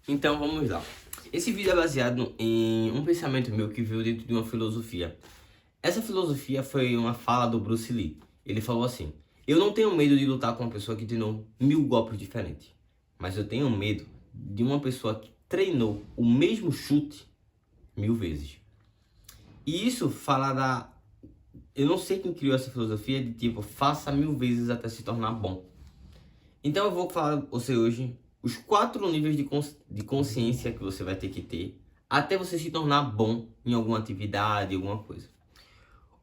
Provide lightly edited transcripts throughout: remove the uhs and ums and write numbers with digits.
Então vamos lá. Esse vídeo é baseado em um pensamento meu que veio dentro de uma filosofia. Essa filosofia foi uma fala do Bruce Lee. Ele falou assim: eu não tenho medo de lutar com uma pessoa que treinou 1000 golpes diferentes, mas eu tenho medo de uma pessoa que treinou o mesmo chute 1000 vezes. E isso fala da... Eu não sei quem criou essa filosofia de tipo, faça 1000 vezes até se tornar bom. Então eu vou falar para você hoje os 4 níveis de consciência que você vai ter que ter até você se tornar bom em alguma atividade, alguma coisa.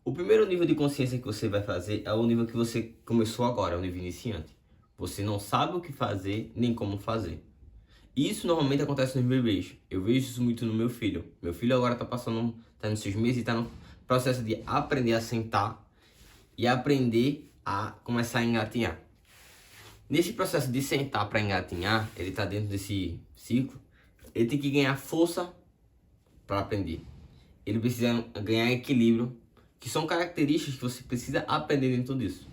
O primeiro nível de consciência que você vai fazer é o nível que você começou agora, o nível iniciante. Você não sabe o que fazer, nem como fazer. E isso normalmente acontece nos bebês. Eu vejo isso muito no meu filho. Meu filho agora tá nos seus meses e tá no processo de aprender a sentar e aprender a começar a engatinhar. Nesse processo de sentar para engatinhar, ele tá dentro desse ciclo, ele tem que ganhar força para aprender. Ele precisa ganhar equilíbrio, que são características que você precisa aprender dentro disso.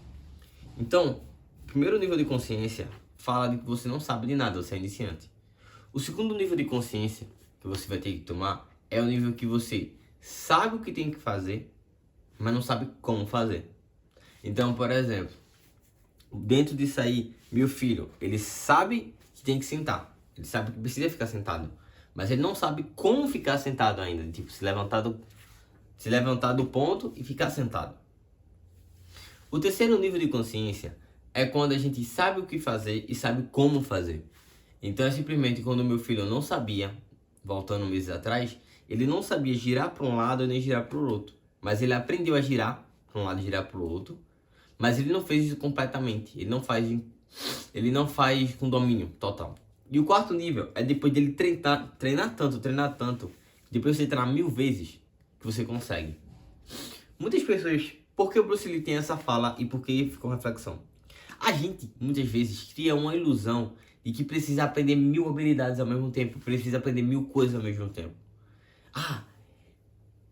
Então, o primeiro nível de consciência fala de que você não sabe de nada, você é iniciante. O segundo nível de consciência que você vai ter que tomar é o nível que você sabe o que tem que fazer, mas não sabe como fazer. Então, por exemplo, dentro disso aí, meu filho, ele sabe que tem que sentar. Ele sabe que precisa ficar sentado. Mas ele não sabe como ficar sentado ainda. Tipo, se levantar do ponto e ficar sentado. O terceiro nível de consciência é quando a gente sabe o que fazer e sabe como fazer. Então é simplesmente quando meu filho não sabia, voltando meses atrás, ele não sabia girar para um lado nem girar para o outro. Mas ele aprendeu a girar para um lado e girar para o outro. Mas ele não fez isso completamente. Ele não faz com domínio total. E o quarto nível é depois dele treinar tanto. Depois de você treinar 1000 vezes, que você consegue. Muitas pessoas... Por que o Bruce Lee tem essa fala e por que ficou reflexão? A gente, muitas vezes, cria uma ilusão de que precisa aprender 1000 habilidades ao mesmo tempo. Precisa aprender 1000 coisas ao mesmo tempo. Ah,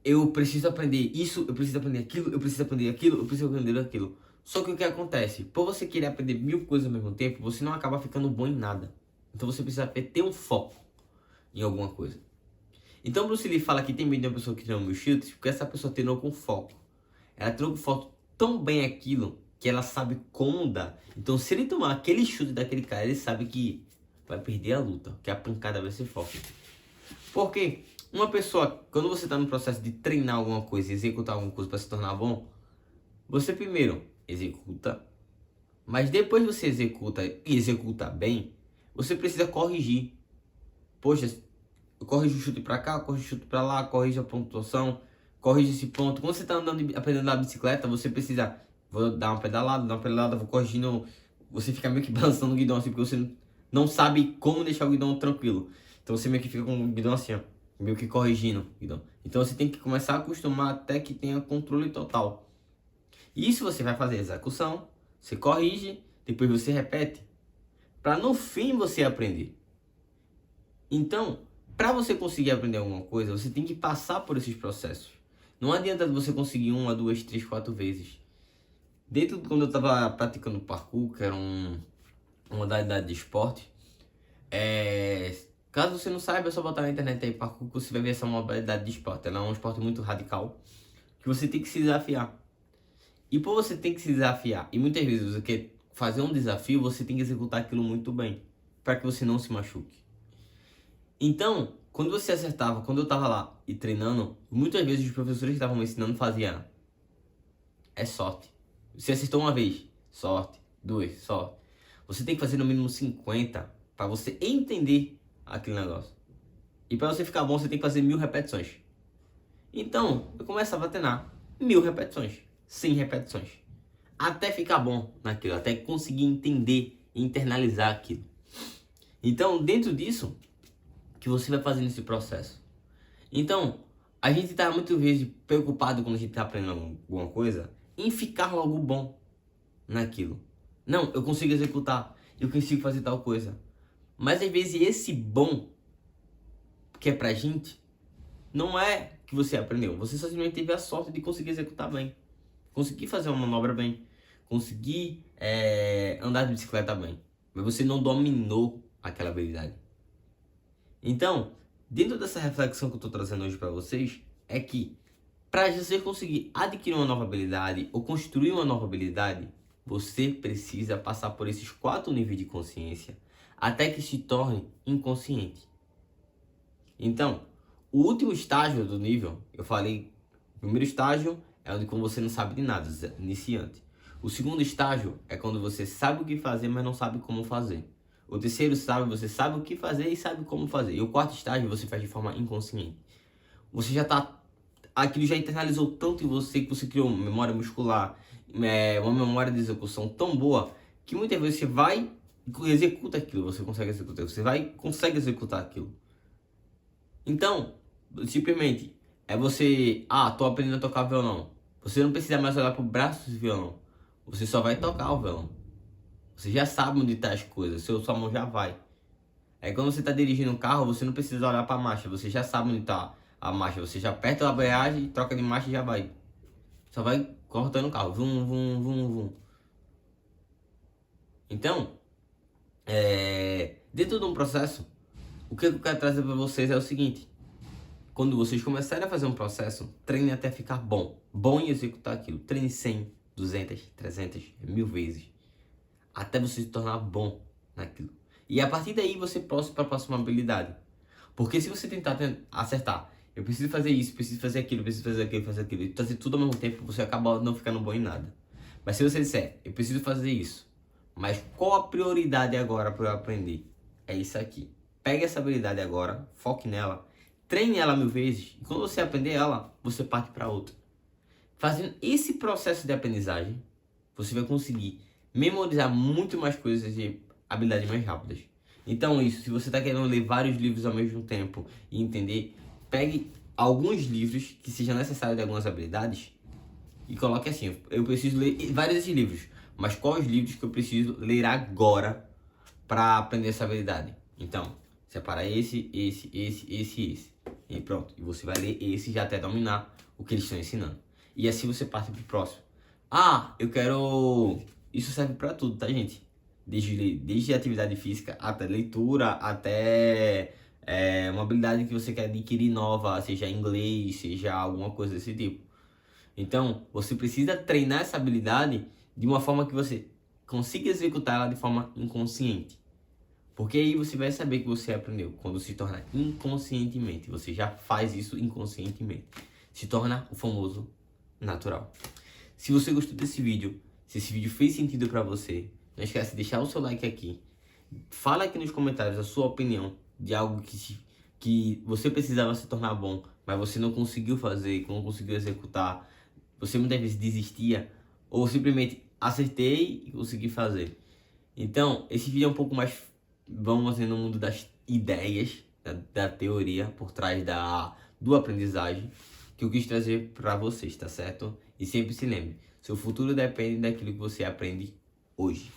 eu preciso aprender isso, eu preciso aprender aquilo, eu preciso aprender aquilo, eu preciso aprender aquilo. Só que o que acontece? Por você querer aprender 1000 coisas ao mesmo tempo, você não acaba ficando bom em nada. Então você precisa ter um foco em alguma coisa. Então Bruce Lee fala que tem medo de uma pessoa que treinou 1000 chutes, porque essa pessoa treinou com foco. Ela treinou com foco tão bem aquilo, que ela sabe como dar. Então se ele tomar aquele chute daquele cara, ele sabe que vai perder a luta, que a pancada vai ser forte. Por quê? Uma pessoa, quando você está no processo de treinar alguma coisa, executar alguma coisa para se tornar bom, você primeiro executa, mas depois você executa e executa bem, você precisa corrigir. Poxa, eu corrijo o chute para cá, corrijo o chute para lá, corrijo a pontuação, corrijo esse ponto. Quando você está aprendendo a andar bicicleta, você precisa, vou dar uma pedalada, vou corrigindo, você fica meio que balançando o guidão assim, porque você não sabe como deixar o guidão tranquilo. Então você meio que fica com o guidão assim, ó, meio que corrigindo o guidão. Então você tem que começar a acostumar até que tenha controle total. Isso você vai fazer a execução, você corrige, depois você repete, para no fim você aprender. Então, para você conseguir aprender alguma coisa, você tem que passar por esses processos. Não adianta você conseguir 1, 2, 3, 4 vezes. Quando eu estava praticando parkour, que era uma modalidade de esporte, caso você não saiba, é só botar na internet aí parkour que você vai ver essa modalidade de esporte. Ela é um esporte muito radical, que você tem que se desafiar. E por você ter que se desafiar, e muitas vezes você quer fazer um desafio, você tem que executar aquilo muito bem, para que você não se machuque. Então, quando você acertava, quando eu estava lá e treinando, muitas vezes os professores que estavam me ensinando faziam, é sorte. Você acertou uma vez, sorte. 2, sorte. Você tem que fazer no mínimo 50 para você entender aquele negócio. E para você ficar bom, você tem que fazer 1000 repetições. Então, eu começava a treinar 1000 repetições, 100 repetições, até ficar bom naquilo, até conseguir entender e internalizar aquilo. Então, dentro disso, que você vai fazendo esse processo. Então, a gente está muitas vezes preocupado quando a gente está aprendendo alguma coisa em ficar logo bom naquilo. Não, eu consigo executar, eu consigo fazer tal coisa. Mas às vezes esse bom que é pra gente não é que você aprendeu. Você só simplesmente teve a sorte de conseguir executar bem, conseguir fazer uma manobra bem, conseguir andar de bicicleta bem. Mas você não dominou aquela habilidade. Então, dentro dessa reflexão que eu estou trazendo hoje para vocês, é que para você conseguir adquirir uma nova habilidade ou construir uma nova habilidade, você precisa passar por esses 4 níveis de consciência até que se torne inconsciente. Então, o último estágio do nível, eu falei, o primeiro estágio é onde quando você não sabe de nada, iniciante. O segundo estágio é quando você sabe o que fazer, mas não sabe como fazer. O terceiro estágio, você sabe o que fazer e sabe como fazer. E o quarto estágio, você faz de forma inconsciente. Você já tá... Aquilo já internalizou tanto em você que você criou uma memória muscular, uma memória de execução tão boa, que muitas vezes você vai e executa aquilo, você consegue executar. Você vai consegue executar aquilo. Então, simplesmente, é você... tô aprendendo a tocar violão. Você não precisa mais olhar pro braço do violão. Você só vai tocar o violão. Você já sabe onde tá as coisas, sua mão já vai. Aí quando você tá dirigindo um carro, você não precisa olhar pra marcha. Você já sabe onde tá a marcha. Você já aperta a embreagem, troca de marcha e já vai. Só vai cortando o carro. Vum, vum, vum, vum. Então, dentro de um processo, o que eu quero trazer para vocês é o seguinte. Quando vocês começarem a fazer um processo, treine até ficar bom. Bom em executar aquilo. Treine 100, 200, 300, 1000 vezes. Até você se tornar bom naquilo. E a partir daí você passa para a próxima habilidade. Porque se você tentar acertar, eu preciso fazer isso, preciso fazer aquilo, preciso fazer aquilo, fazer aquilo, e fazer tudo ao mesmo tempo, você acaba não ficando bom em nada. Mas se você disser, eu preciso fazer isso, mas qual a prioridade agora para eu aprender? É isso aqui. Pegue essa habilidade agora, foque nela, treine ela 1000 vezes, e quando você aprender ela, você parte para outra. Fazendo esse processo de aprendizagem, você vai conseguir memorizar muito mais coisas e habilidades mais rápidas. Então isso, se você está querendo ler vários livros ao mesmo tempo e entender, pegue alguns livros que sejam necessários de algumas habilidades e coloque assim, eu preciso ler vários desses livros, mas quais livros que eu preciso ler agora para aprender essa habilidade? Então, separa esse. E pronto, e você vai ler esse já até dominar o que eles estão ensinando. E assim você parte pro próximo. Eu quero... Isso serve para tudo, tá, gente? Desde atividade física, até leitura, até uma habilidade que você quer adquirir nova, seja inglês, seja alguma coisa desse tipo. Então, você precisa treinar essa habilidade de uma forma que você consiga executar ela de forma inconsciente. Porque aí você vai saber que você aprendeu. Quando se torna inconscientemente, você já faz isso inconscientemente. Se torna o famoso natural. Se você gostou desse vídeo, se esse vídeo fez sentido pra você, não esquece de deixar o seu like aqui. Fala aqui nos comentários a sua opinião de algo que você precisava se tornar bom, mas você não conseguiu fazer, não conseguiu executar. Você muitas vezes desistia, ou simplesmente acertei e consegui fazer. Então, esse vídeo é um pouco mais, vamos dizer, no mundo das ideias, da teoria por trás do aprendizagem, que eu quis trazer para vocês, tá certo? E sempre se lembre, seu futuro depende daquilo que você aprende hoje.